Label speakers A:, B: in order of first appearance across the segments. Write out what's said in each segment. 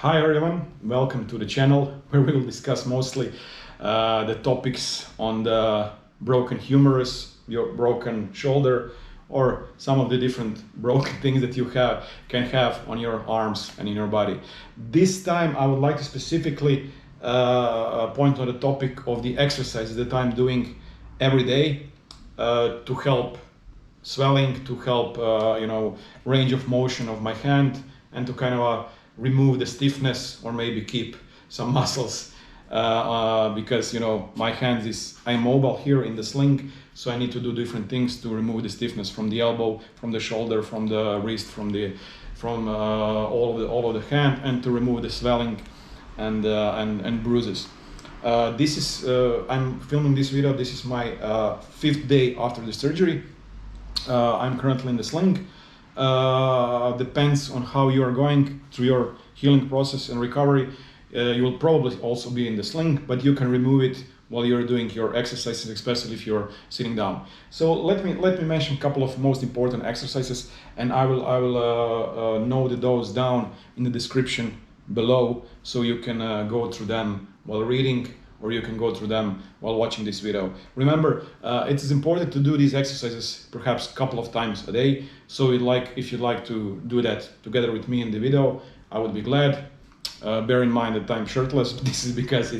A: Hi everyone, welcome to the channel where we will discuss mostly the topics on the broken humerus, your broken shoulder, or some of the different broken things that you can have on your arms and in your body. This time I would like to specifically point on the topic of the exercises that I'm doing every day to help swelling, to help range of motion of my hand, and to kind of remove the stiffness or maybe keep some muscles because my hand is, I'm mobile here in the sling, so I need to do different things to remove the stiffness from the elbow, from the shoulder, from the wrist, from all of the hand, and to remove the swelling and bruises. This is I'm filming this video. This is my 5th day after the surgery. I'm currently in the sling. Depends on how you are going through your healing process and recovery. You will probably also be in the sling, but you can remove it while you're doing your exercises, especially if you're sitting down. So let me mention a couple of most important exercises, and I will note those down in the description below, so you can go through them while reading, or you can go through them while watching this video. Remember, it is important to do these exercises perhaps a couple of times a day. So if you'd like to do that together with me in the video, I would be glad. Bear in mind that I'm shirtless. This is because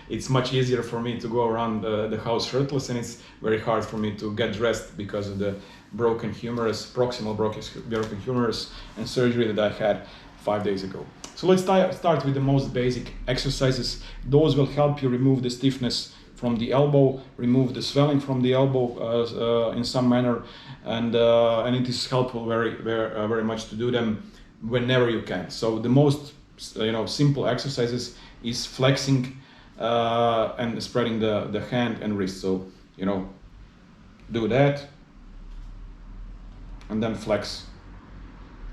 A: it's much easier for me to go around the house shirtless, and it's very hard for me to get dressed because of the broken humerus, proximal broken humerus, and surgery that I had 5 days ago. So let's start with the most basic exercises. Those will help you remove the stiffness from the elbow, remove the swelling from the elbow in some manner, and it is helpful very much to do them whenever you can. So the most simple exercises is flexing and spreading the hand and wrist. So do that and then flex.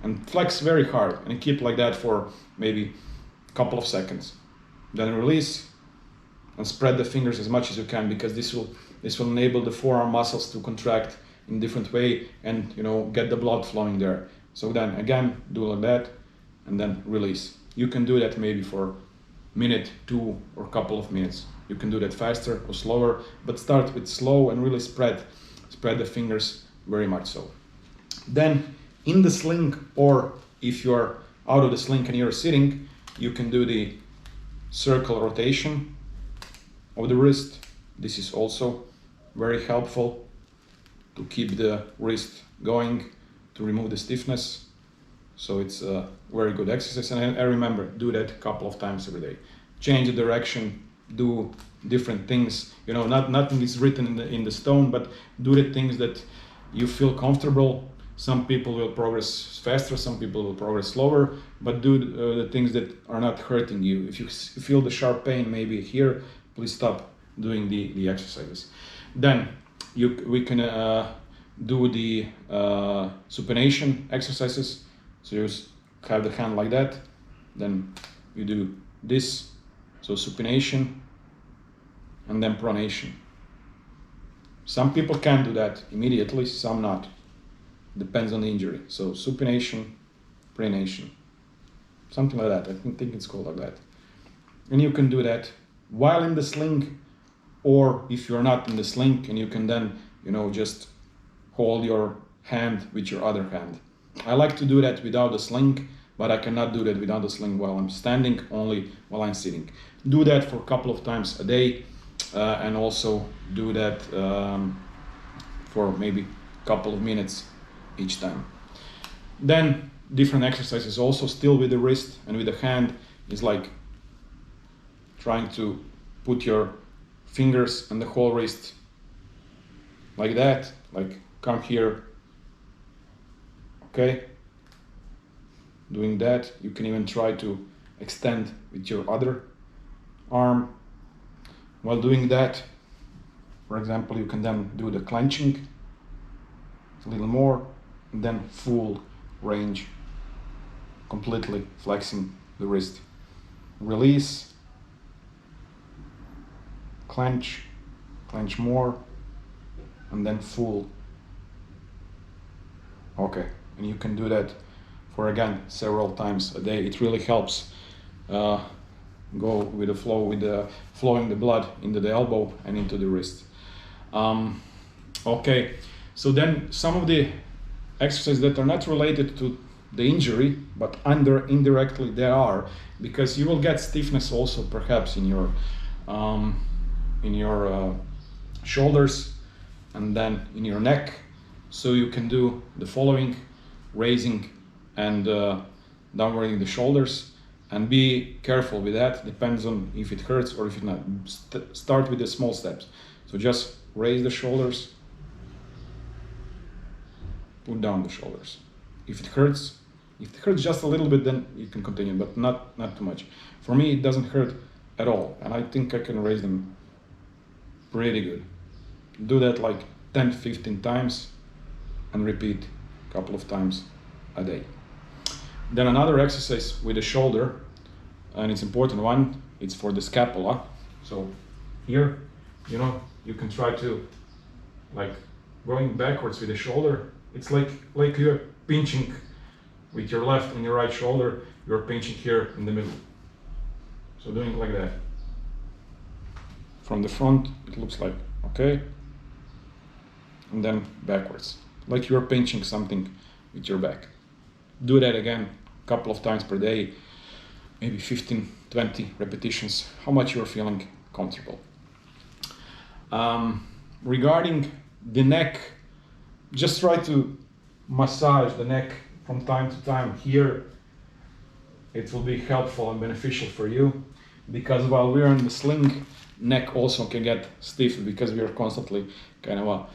A: And flex very hard and keep like that for maybe a couple of seconds. Then release and spread the fingers as much as you can, because this will enable the forearm muscles to contract in different way and get the blood flowing there. So then again, do like that and then release. You can do that maybe for a minute, 2, or a couple of minutes. You can do that faster or slower, but start with slow and really spread the fingers very much so. Then in the sling, or if you're out of the sling and you're sitting, you can do the circle rotation of the wrist. This is also very helpful to keep the wrist going, to remove the stiffness. So it's a very good exercise, and I remember, do that a couple of times every day. Change the direction, do different things. Nothing is written in the stone, but do the things that you feel comfortable. Some people will progress faster, some people will progress slower, but do the things that are not hurting you. If you feel the sharp pain maybe here, please stop doing the exercises. Then we can do the supination exercises. So you have the hand like that, then you do this, so supination, and then pronation. Some people can do that immediately, some not. Depends on the injury. So supination, pronation, something like that. I think it's called like that. And you can do that while in the sling, or if you're not in the sling, and you can then just hold your hand with your other hand. I like to do that without the sling, but I cannot do that without the sling while I'm standing, only while I'm sitting. Do that for a couple of times a day, and also do that for maybe a couple of minutes each time. Then different exercises also, still with the wrist and with the hand, is like trying to put your fingers and the whole wrist like that, like come here. Okay, doing that. You can even try to extend with your other arm. While doing that, for example, you can then do the clenching a little more, and then full range, completely flexing the wrist. Release, clench more, and then full. Okay, and you can do that for again several times a day. It really helps go with the flow, with the flowing the blood into the elbow and into the wrist. Okay, so then some of the exercises that are not related to the injury, but indirectly they are, because you will get stiffness also perhaps in your shoulders and then in your neck. So you can do the following: raising and downwarding the shoulders, and be careful with that. Depends on if it hurts or if it not. Start with the small steps. So just raise the shoulders, put down the shoulders. If it hurts just a little bit, then you can continue, but not too much. For me, it doesn't hurt at all, and I think I can raise them pretty good. Do that like 10-15 times and repeat a couple of times a day. Then another exercise with the shoulder, and it's important one, it's for the scapula. So here, you can try to, like, going backwards with the shoulder. It's like you're pinching with your left and your right shoulder, you're pinching here in the middle. So doing it like that. From the front, it looks like, okay. And then backwards, like you're pinching something with your back. Do that again a couple of times per day, maybe 15-20 repetitions, how much you're feeling comfortable. Regarding the neck, just try to massage the neck from time to time here. It will be helpful and beneficial for you, because while we're in the sling, neck also can get stiff because we are constantly kind of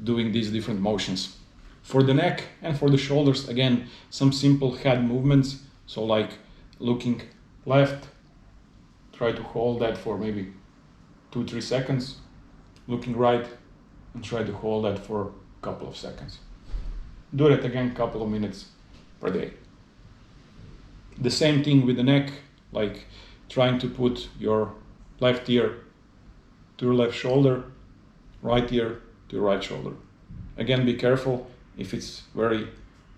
A: doing these different motions. For the neck and for the shoulders, again, some simple head movements. So like looking left, try to hold that for maybe 2-3 seconds. Looking right, and try to hold that for a couple of seconds. Do that again a couple of minutes per day. The same thing with the neck, like trying to put your left ear to your left shoulder, right ear to your right shoulder. Again, be careful. If it's very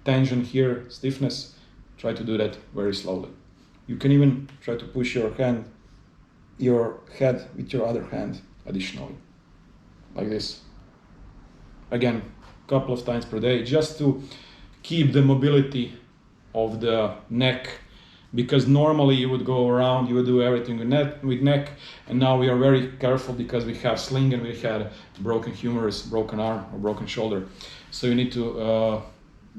A: tension here, stiffness, try to do that very slowly. You can even try to push your head with your other hand additionally, like this. Again, a couple of times per day, just to keep the mobility of the neck, because normally you would go around, you would do everything with neck, and now we are very careful because we have sling and we had broken humerus, broken arm or broken shoulder. So you need to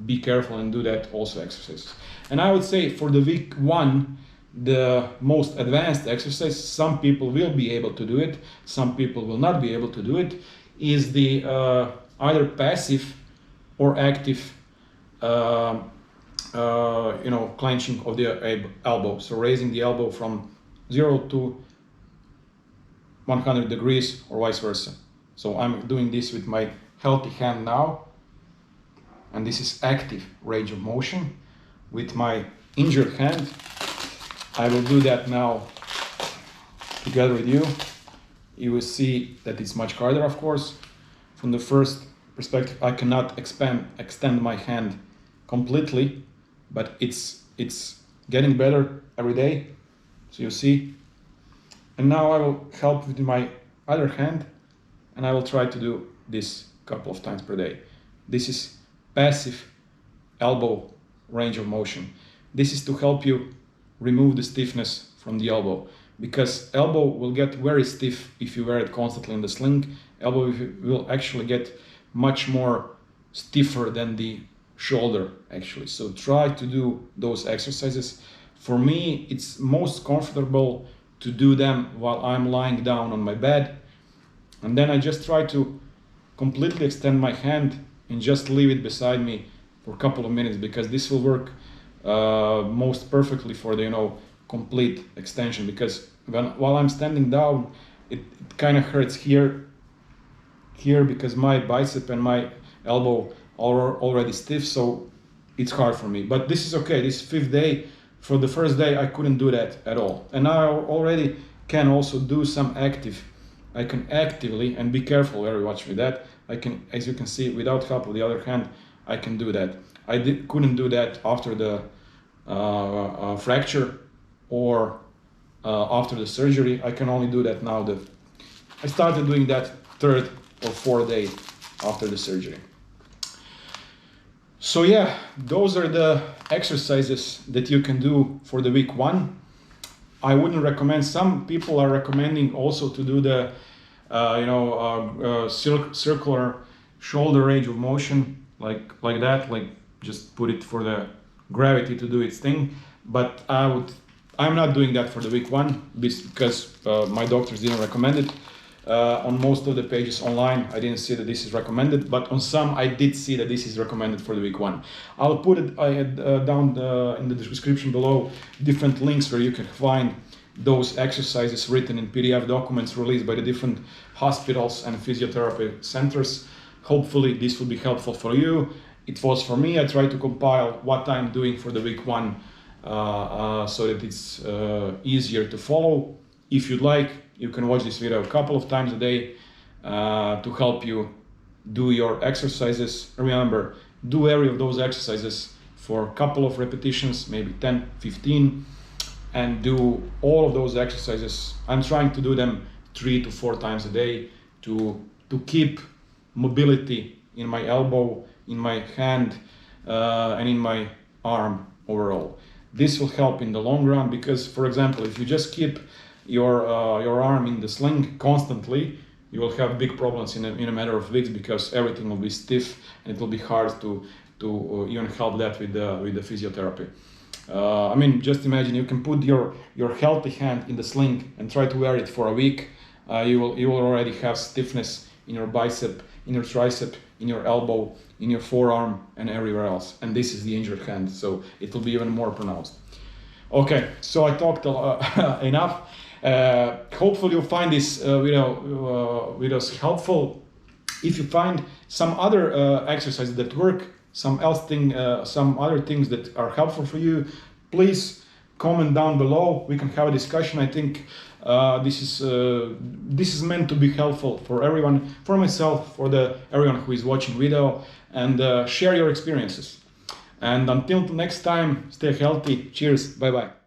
A: be careful and do that also exercises. And I would say for the week 1, the most advanced exercise, some people will be able to do it, some people will not be able to do it, is the either passive or active clenching of the elbow. So raising the elbow from 0 to 100 degrees or vice versa. So I'm doing this with my healthy hand now, and this is active range of motion. With my injured hand, I will do that now together with you. You will see that it's much harder, of course. From the first perspective, I cannot extend my hand completely, but it's getting better every day. So you see. And now I will help with my other hand, and I will try to do this a couple of times per day. This is passive elbow range of motion. This is to help you remove the stiffness from the elbow, because elbow will get very stiff if you wear it constantly in the sling. Elbow will actually get much more stiffer than the shoulder actually. So try to do those exercises. For me, it's most comfortable to do them while I'm lying down on my bed, and then I just try to completely extend my hand and just leave it beside me for a couple of minutes, because this will work most perfectly for the complete extension. Because while I'm standing down, it kind of hurts here because my bicep and my elbow are already stiff, so it's hard for me. But this is okay. This 5th day. For the first day I couldn't do that at all, and I already can also do some active. I can actively, and be careful very much with that, I can, as you can see, without help of the other hand, I can do that. I couldn't do that after the fracture or after the surgery. I can only do that now. I started doing that 3rd or 4th day after the surgery. So yeah, those are the exercises that you can do for the week 1. I wouldn't recommend. Some people are recommending also to do the circular shoulder range of motion, like that, like just put it for the gravity to do its thing. But I'm not doing that for the week 1 because my doctors didn't recommend it. On most of the pages online, I didn't see that this is recommended, but on some I did see that this is recommended for the week 1. I'll put it down in the description below, different links where you can find those exercises written in PDF documents released by the different hospitals and physiotherapy centers. Hopefully this will be helpful for you. It was for me. I tried to compile what I'm doing for the week 1 so that it's easier to follow. If you'd like, you can watch this video a couple of times a day to help you do your exercises. Remember, do every of those exercises for a couple of repetitions, maybe 10, 15, and do all of those exercises. I'm trying to do them 3 to 4 times a day to keep mobility in my elbow, in my hand, and in my arm overall. This will help in the long run because, for example, if you just keep your arm in the sling constantly, you will have big problems in a matter of weeks because everything will be stiff and it will be hard to even help that with the physiotherapy. I mean, just imagine you can put your healthy hand in the sling and try to wear it for a week. You will already have stiffness in your bicep, in your tricep, in your elbow, in your forearm, and everywhere else. And this is the injured hand, so it will be even more pronounced. Okay, so I talked enough. Hopefully you'll find this videos helpful. If you find some other exercises that work, some other things that are helpful for you, please comment down below. We can have a discussion. I think this is meant to be helpful for everyone, for myself, for everyone who is watching video, and share your experiences. And until next time, stay healthy. Cheers. Bye bye.